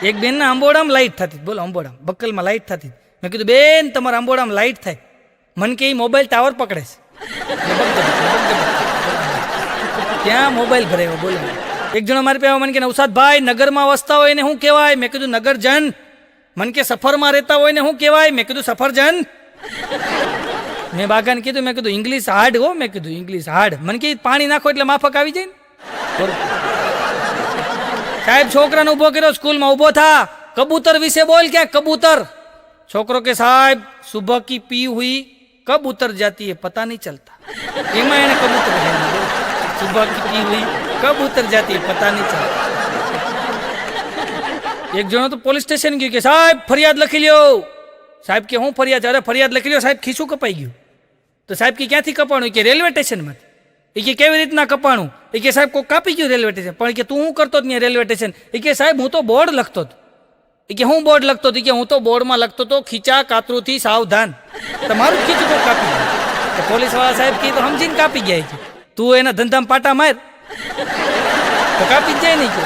એક બેનના આંબોડામાં લાઇટ થતી, બોલો આંબોડામાં બક્કલમાં લાઇટ થતી. મેં કીધું બેન તમારા આંબોડામાં લાઇટ થાય, મને કે મોબાઈલ ટાવર પકડે છે. ત્યાં મોબાઈલ ભરાયો. બોલો એક જણો મારી પાસે મને કે નવસાદભાઈ નગરમાં વસતા હોય ને શું કહેવાય? મેં કીધું નગરજન. મને કે સફરમાં રહેતા હોય ને શું કહેવાય? મેં કીધું સફરજન. મેં બાગાને કીધું, મેં કીધું ઇંગ્લિશ હાર્ડ હો, મેં કીધું ઇંગ્લિશ હાર્ડ. મને કે પાણી નાખો એટલે માફક આવી જાય ને. સાહેબ છોકરાને ઉભો કર્યો, સ્કૂલમાં ઉભો થા, કબૂતર વિશે બોલ. ક્યાં કબૂતર? છોકરો કે સાહેબ સુબહ કી પી હુઈ કબ ઉતર જાતી है पता नहीं चलता. એમાં એને કબૂતર સુબહ કી પી હુઈ કબ ઉતર જાતી है पता नहीं चलता. એક જણો તો પોલીસ સ્ટેશન ગયો કે સાહેબ ફરિયાદ લખી લ્યો. સાહેબ કે હું ફરિયાદ? અરે ફરિયાદ લખી લ્યો સાહેબ, ખીસું કપાઈ ગયું. તો સાહેબ કે ક્યાંથી કપાણું? કે રેલવે સ્ટેશનમાંથી. એ કે કેવી રીતના કપાણું? એ કે સાહેબ કોઈ કાપી ગયું રેલવે સ્ટેશન. પણ કે તું શું કરતો ત્યાં રેલવે સ્ટેશન? એ કે સાહેબ હું તો બોર્ડ લખતો હતો. એ કે હું બોર્ડ લખતો હતો? કે હું તો બોર્ડમાં લખતો હતો ખીચા કાતરુંથી સાવધાન. તમારું ખીચું તો કાપી ગયું. તો પોલીસ વાળા સાહેબ કે તો સમજીને કાપી ગયા. તું એના ધંધામાં પાટા માર તો કાપી જ જાય નહીં કે.